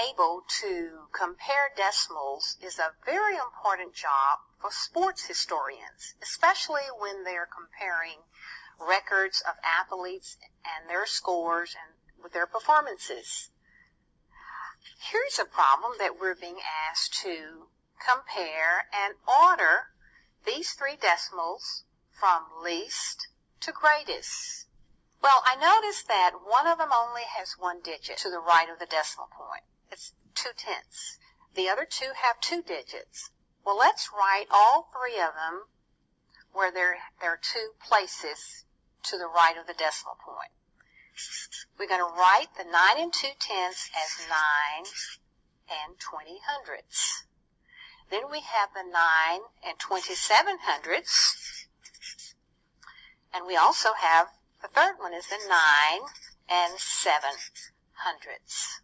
able to compare decimals is a very important job for sports historians, especially when they're comparing records of athletes and their scores and with their performances. Here's a problem that we're being asked to compare and order these three decimals from least to greatest. Well, I noticed that one of them only has one digit to the right of the decimal point. It's 2/10. The other two have 2 digits. Well, let's write all three of them where there are 2 places to the right of the decimal point. We're going to write the 9 2/10 as 9 20/100. Then we have the 9 27/100. And we also have the third one is the 9 7/100.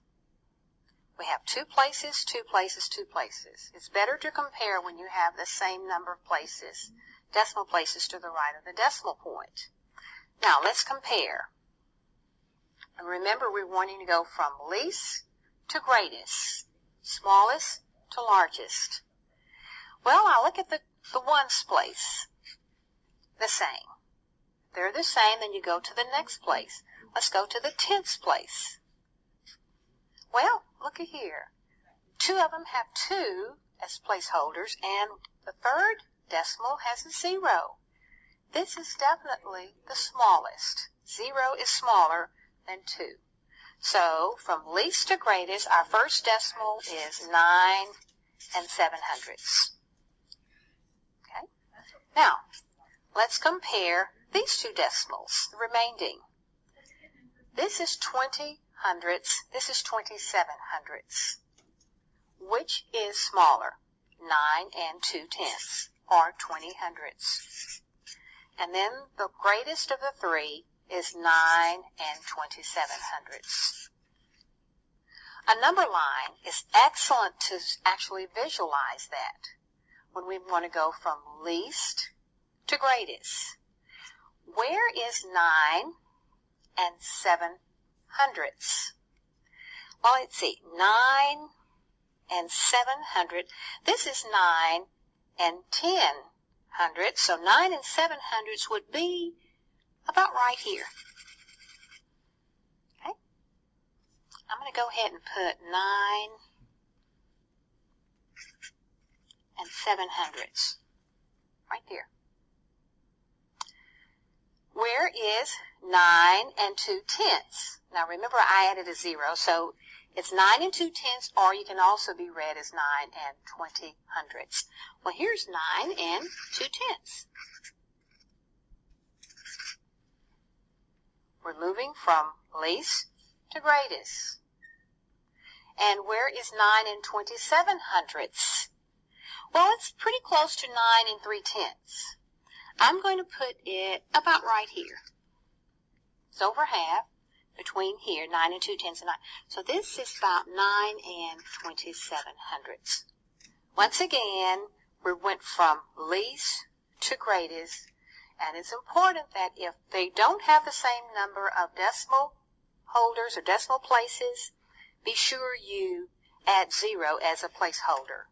We have 2 places, 2 places, 2 places. It's better to compare when you have the same number of places, decimal places to the right of the decimal point. Now, let's compare. And remember, we're wanting to go from least to greatest, smallest to largest. Well, I'll look at the ones place. The same. If they're the same, then you go to the next place. Let's go to the 10th place. Well, look at here. 2 of them have 2 as placeholders, and the third decimal has a 0. This is definitely the smallest. 0 is smaller than 2. So, from least to greatest, our first decimal is 9 7/100. Okay? Now, let's compare these 2 decimals, the remaining. This is 20/100. This is 27/100. Which is smaller? 9 2/10, or 20/100. And then the greatest of the 3 is 9 27/100. A number line is excellent to actually visualize that when we want to go from least to greatest. Where is 9 7/100? Well, let's see. 9 7/100. This is 9 10/100. So 9 7/100 would be about right here. Okay? I'm going to go ahead and put 9 7/100 right there. Where is 9 2/10? Now remember, I added a 0, so it's 9 2/10, or you can also be read as 9 20/100. Well, here's 9 2/10. We're moving from least to greatest. And where is 9 27/100? Well, it's pretty close to 9 3/10. I'm going to put it about right here. It's over half between here, 9 2/10 and 9. So this is about 9 27/100. Once again, we went from least to greatest, and it's important that if they don't have the same number of decimal holders or decimal places, be sure you add 0 as a placeholder.